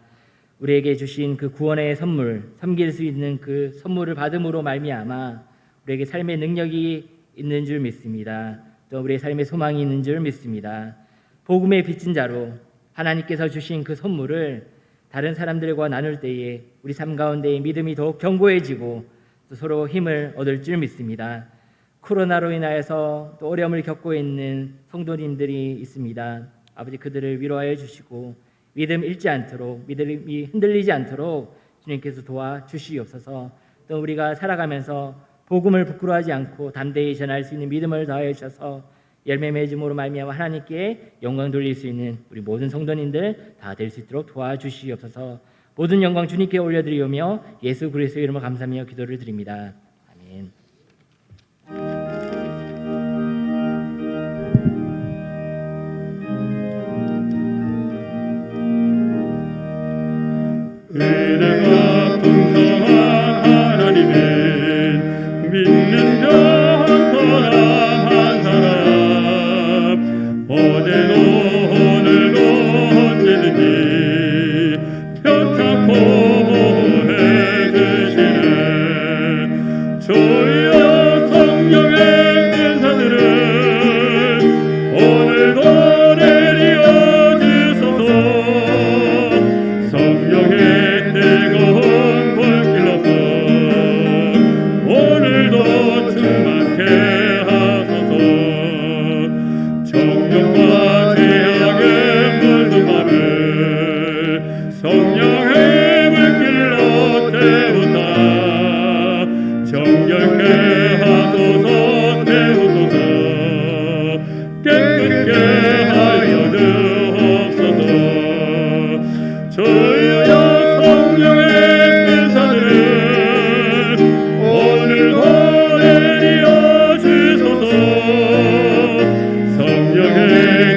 우리에게 주신 그 구원의 선물, 섬길 수 있는 그 선물을 받음으로 말미암아 우리에게 삶의 능력이 있는 줄 믿습니다. 또 우리의 삶의 소망이 있는 줄 믿습니다. 복음의 빚진 자로 하나님께서 주신 그 선물을 다른 사람들과 나눌 때에 우리 삶 가운데 믿음이 더욱 견고해지고 또 서로 힘을 얻을 줄 믿습니다. 코로나로 인하여서 또 어려움을 겪고 있는 성도님들이 있습니다. 아버지, 그들을 위로하여 주시고 믿음 잃지 않도록, 믿음이 흔들리지 않도록 주님께서 도와주시옵소서. 또 우리가 살아가면서 복음을 부끄러워하지 않고 담대히 전할 수 있는 믿음을 더하여 주셔서 열매 맺음으로 말미암아 하나님께 영광 돌릴 수 있는 우리 모든 성도님들 다 될 수 있도록 도와주시옵소서. 모든 영광 주님께 올려드리오며 예수 그리스도의 이름으로 감사하며 기도를 드립니다. 아멘. 은혜가 풍성한 하나님은 믿는 자 한 사람 한 사람 어제도 오늘도 언제든지 편찮고 보호해주시네. 주여 성령의 은사들을 오늘도 내려 주소서. 성령의 뜨거운 불길로서 오늘도 충만케 하소서. 정욕과 죄악에 물든 맘을 성령의 불길로 태우사. 정결케 하소서. 태우소서. 깨끗게 하여 주옵소서. 주여 성령의 은사들을 오늘도 내려 주소서. 성령의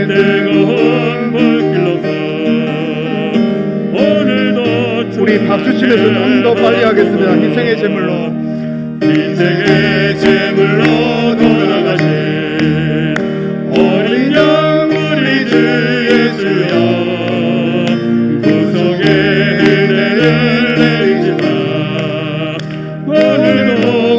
뜨거운 불길로서 오늘도 우리 박수 치면서 좀 더 빨리 하겠습니다. 희생의 제물로. 희생의 제물로 돌아가신 어린 양 우리 주 예수여, 구속의 은혜를 내리시사 오늘도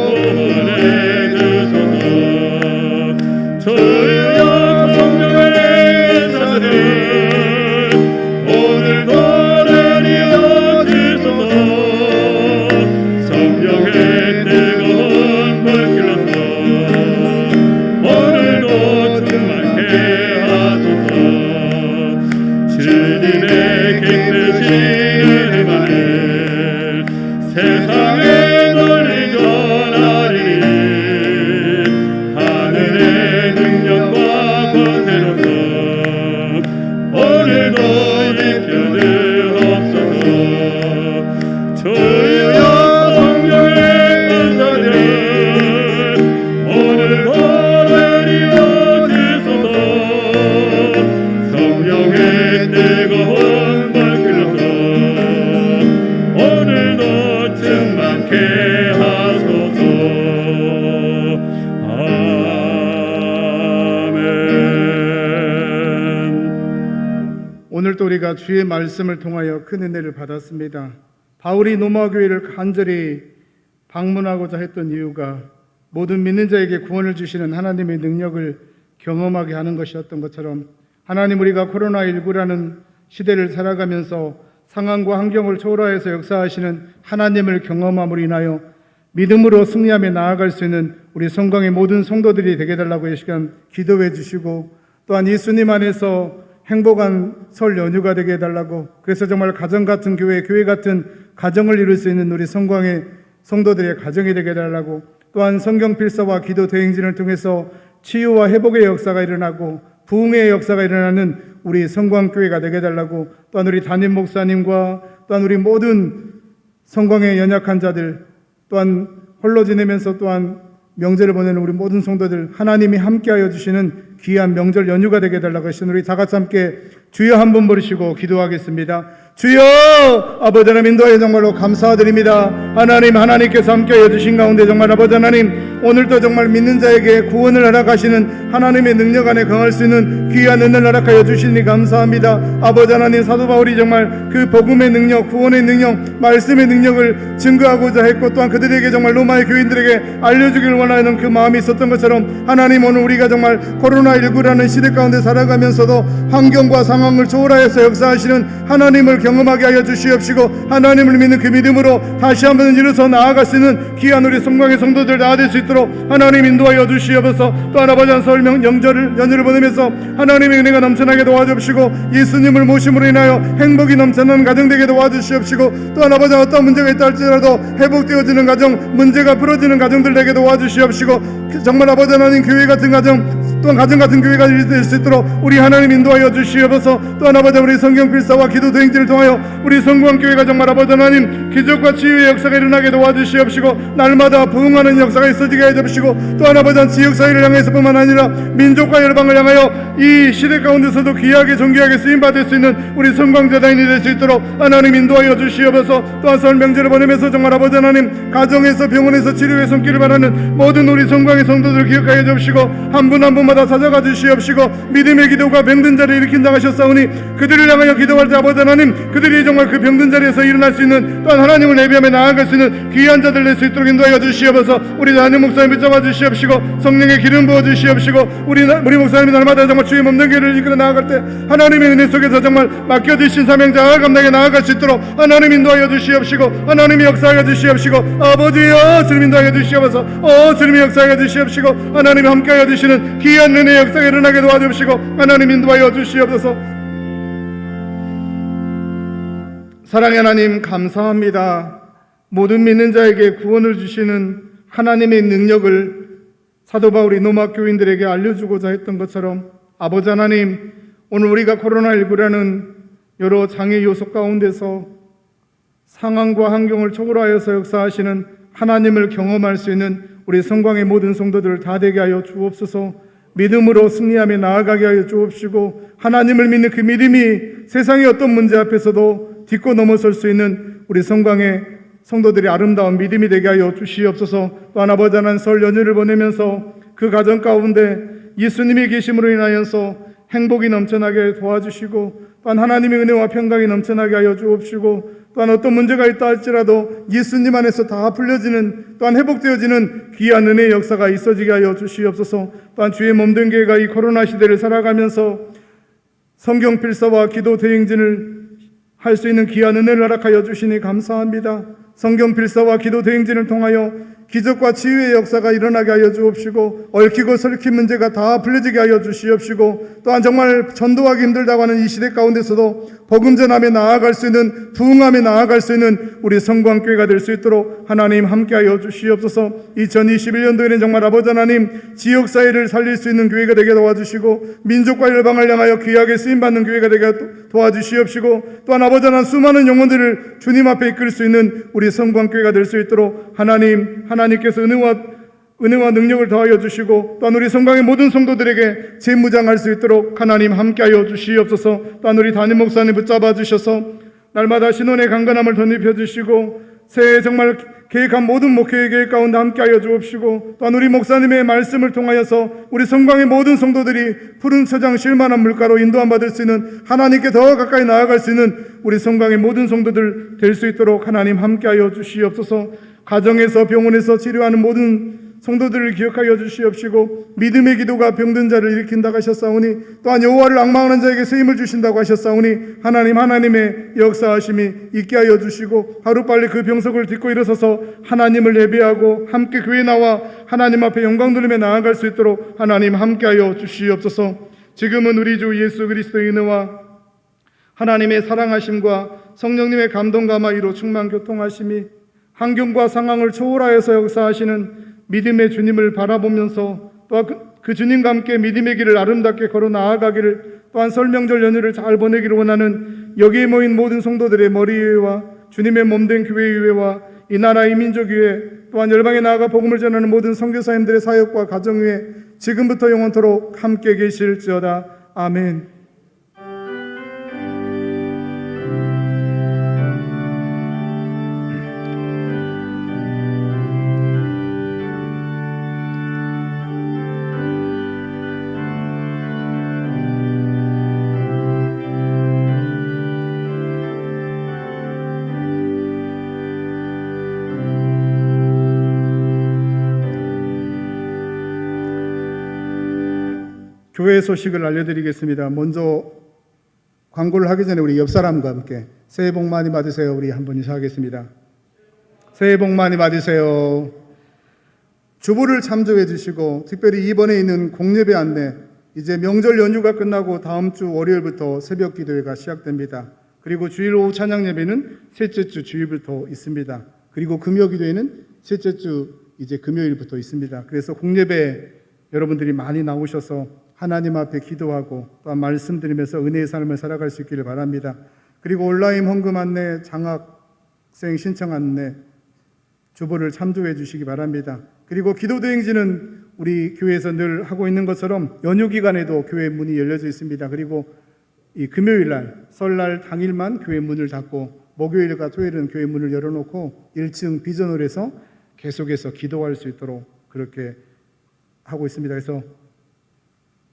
내가 헌val기로서 오늘도 충만케 하소서. 아멘. 오늘도 우리가 주의 말씀을 통하여 큰 은혜를 받았습니다. 바울이 로마 교회를 간절히 방문하고자 했던 이유가 모든 믿는 자에게 구원을 주시는 하나님의 능력을 경험하게 하는 것이었던 것처럼, 하나님, 우리가 코로나19라는 시대를 살아가면서 상황과 환경을 초월하여서 역사하시는 하나님을 경험함으로 인하여 믿음으로 승리하며 나아갈 수 있는 우리 성광의 모든 성도들이 되게 달라고 이 시간 기도해 주시고, 또한 예수님 안에서 행복한 설 연휴가 되게 해달라고, 그래서 정말 가정 같은 교회, 교회 같은 가정을 이룰 수 있는 우리 성광의 성도들의 가정이 되게 해달라고, 또한 성경 필사와 기도 대행진을 통해서 치유와 회복의 역사가 일어나고 부흥의 역사가 일어나는 우리 성광교회가 되게 해달라고, 또한 우리 담임 목사님과 또한 우리 모든 성광의 연약한 자들, 또한 홀로 지내면서 또한 명절을 보내는 우리 모든 성도들, 하나님이 함께하여 주시는 귀한 명절 연휴가 되게 해달라고 하신 우리 다 같이 함께 주여 한번 부르시고 기도하겠습니다. 주여, 아버지 하나님 인도하여 정말로 감사드립니다. 하나님께서 함께하여 주신 가운데 정말 아버지 하나님, 오늘도 정말 믿는 자에게 구원을 허락하시는 하나님의 능력 안에 강할 수 있는 귀한 은혜를 허락하여 주시니 감사합니다. 아버지 하나님, 사도 바울이 정말 그 복음의 능력, 구원의 능력, 말씀의 능력을 증거하고자 했고, 또한 그들에게 정말 로마의 교인들에게 알려주기를 원하는 그 마음이 있었던 것처럼, 하나님, 오늘 우리가 정말 코로나19라는 시대 가운데 살아가면서도 환경과 상황을 초월하여서 역사하시는 하나님을 경험하게 하여 주시옵시고, 하나님을 믿는 그 믿음으로 다시 한번 일어서 나아갈 수 있는 귀한 우리 성광의 성도들 다 될 수 있도록 하나님 인도하여 주시옵소서. 또한 아버지 설 연휴를 보내면서 하나님의 은혜가 넘쳐나게 도와주시고, 예수님을 모심으로 인하여 행복이 넘쳐나는 가정 되게 도와주시옵시고, 또한 아버지 어떤 문제가 있다 할지라도 회복되어지는 가정, 문제가 풀어지는 가정들 되게 도와주시옵시고, 정말 아버지 하나님 교회 같은 가정, 또한 가정 같은 교회가 될 수 있도록 우리 하나님 인도하여 주시옵소서. 또한 아버지 우리 성경 필사와 기도 대행진을 통하여 우리 성광교회가 정말 아버지 하나님 기적과 치유의 역사가 일어나게 도와주시옵시고, 날마다 부흥하는 역사가 있어지게 해주시고, 또한 아버지 지역사회를 향해서뿐만 아니라 민족과 열방을 향하여 이 시대 가운데서도 귀하게 존귀하게 쓰임받을 수 있는 우리 성광재단이 될 수 있도록 하나님 인도하여 주시옵소서. 또한 설 명절을 보내면서 정말 아버지 하나님 가정에서 병원에서 치료의 손길을 바라는 모든 우리 성광의 성도들 기억하여 주시고, 한 분 한 분마다 찾아가 주시옵시고, 믿음의 기도가 병든 자를 일으킨다 하셨사오니 그들을 향하여 기도할 때 아버지 하나님, 그들이 정말 그 병든 자리에서 일어날 수 있는, 또한 하나님을 예배하며 나아갈 수 있는 귀한 자들 될 수 있도록 인도하여 주시옵소서. 우리 담임 목사님 붙잡아 주시옵시고, 성령의 기름 부어 주시옵시고, 우리 목사님이 날마다 정말 주의 몸된 교회를 이끌어 나아갈 때 하나님의 은혜 속에서 정말 맡겨주신 사명자가 감당해 나아갈 수 있도록 하나님 인도하여 주시옵시고, 하나님이 역사하여 주시옵시고, 아버지여 주님 인도하여 주시옵소서. 주님이 역사하여 주시옵시고, 하나님이 함께하여 주시는 귀한 은혜의 역사가 일어나게 도와주시고, 하나님 인도하여 주시옵소서. 사랑의 하나님 감사합니다. 모든 믿는 자에게 구원을 주시는 하나님의 능력을 사도 바울이 로마 교인들에게 알려주고자 했던 것처럼, 아버지 하나님, 오늘 우리가 코로나19라는 여러 장애 요소 가운데서 상황과 환경을 초월하여서 역사하시는 하나님을 경험할 수 있는 우리 성광의 모든 성도들을 다 되게 하여 주옵소서. 믿음으로 승리하며 나아가게 하여 주옵시고, 하나님을 믿는 그 믿음이 세상의 어떤 문제 앞에서도 딛고 넘어설 수 있는 우리 성광의 성도들의 아름다운 믿음이 되게 하여 주시옵소서. 또한 아버지 하나님, 설 연휴를 보내면서 그 가정 가운데 예수님이 계심으로 인하여서 행복이 넘쳐나게 도와주시고, 또한 하나님의 은혜와 평강이 넘쳐나게 하여 주옵시고, 또한 어떤 문제가 있다 할지라도 예수님 안에서 다 풀려지는, 또한 회복되어지는 귀한 은혜의 역사가 있어지게 하여 주시옵소서. 또한 주의 몸된 교회가 이 코로나 시대를 살아가면서 성경 필사와 기도 대행진을 할 수 있는 귀한 은혜를 허락하여 주시니 감사합니다. 성경 필사와 기도 대행진을 통하여 기적과 치유의 역사가 일어나게 하여 주옵시고, 얽히고 설킨 문제가 다 풀려지게 하여 주시옵시고, 또한 정말 전도하기 힘들다고 하는 이 시대 가운데서도 복음 전하며 나아갈 수 있는, 부흥하며 나아갈 수 있는 우리 성광교회가 될 수 있도록 하나님 함께하여 주시옵소서. 2021년도에는 정말 아버지 하나님, 지역사회를 살릴 수 있는 교회가 되게 도와주시고, 민족과 열방을 향하여 귀하게 쓰임받는 교회가 되게 도와주시옵시고, 또한 아버지 하나님, 수많은 영혼들을 주님 앞에 이끌 수 있는 우리 성광교회가 될 수 있도록 하나님께서 은혜와 능력을 더하여 주시고 또한 우리 성강의 모든 성도들에게 재무장할 수 있도록 하나님 함께하여 주시옵소서. 또한 우리 담임 목사님 붙잡아 주셔서 날마다 신혼의 강건함을 덧입혀 주시고 새해 정말 계획한 모든 목회의 계획 가운데 함께하여 주옵시고 또한 우리 목사님의 말씀을 통하여서 우리 성강의 모든 성도들이 푸른 초장 쉴만한 물가로 인도함 받을 수 있는 하나님께 더 가까이 나아갈 수 있는 우리 성강의 모든 성도들 될 수 있도록 하나님 함께하여 주시옵소서. 가정에서 병원에서 치료하는 모든 성도들을 기억하여 주시옵시고 믿음의 기도가 병든 자를 일으킨다고 하셨사오니 또한 여호와를 앙망하는 자에게 새 힘을 주신다고 하셨사오니 하나님의 역사하심이 있게 하여 주시고 하루빨리 그 병석을 딛고 일어서서 하나님을 예배하고 함께 교회 나와 하나님 앞에 영광 돌리며 나아갈 수 있도록 하나님 함께하여 주시옵소서. 지금은 우리 주 예수 그리스도의 은혜와 하나님의 사랑하심과 성령님의 감동 감화이로 충만 교통하심이 환경과 상황을 초월하여서 역사하시는 믿음의 주님을 바라보면서 또한 그 주님과 함께 믿음의 길을 아름답게 걸어 나아가기를 또한 설명절 연휴를 잘 보내기를 원하는 여기에 모인 모든 성도들의 머리 위에와 주님의 몸된 교회 위에와 이 나라 이 민족 위에 또한 열방에 나아가 복음을 전하는 모든 선교사님들의 사역과 가정 위에 지금부터 영원토록 함께 계실지어다. 아멘. 교회 소식을 알려드리겠습니다. 먼저 광고를 하기 전에 우리 옆 사람과 함께 새해 복 많이 받으세요. 우리 한번 인사하겠습니다. 새해 복 많이 받으세요. 주보를 참조해 주시고 특별히 이번에 있는 공예배 안내, 이제 명절 연휴가 끝나고 다음 주 월요일부터 새벽 기도회가 시작됩니다. 그리고 주일 오후 찬양 예배는 셋째 주 주일부터 있습니다. 그리고 금요 기도회는 셋째 주 이제 금요일부터 있습니다. 그래서 공예배 여러분들이 많이 나오셔서 하나님 앞에 기도하고 또한 말씀 드리면서 은혜의 삶을 살아갈 수 있기를 바랍니다. 그리고 온라인 헌금 안내, 장학생 신청 안내 주보를 참조해 주시기 바랍니다. 그리고 기도도 행진은 우리 교회에서 늘 하고 있는 것처럼 연휴 기간에도 교회 문이 열려져 있습니다. 그리고 이 금요일날 설날 당일만 교회 문을 닫고 목요일과 토요일은 교회 문을 열어놓고 1층 비전홀에서 계속해서 기도할 수 있도록 그렇게 하고 있습니다. 그래서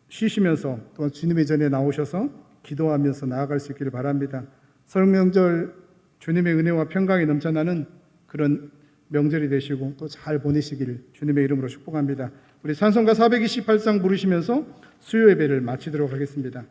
쉬시면서 또 주님의 전에 나오셔서 기도하면서 나아갈 수 있기를 바랍니다. 설 명절 주님의 은혜와 평강이 넘쳐나는 그런 명절이 되시고 또 잘 보내시기를 주님의 이름으로 축복합니다. 우리 찬송가 428장 부르시면서 수요 예배를 마치도록 하겠습니다.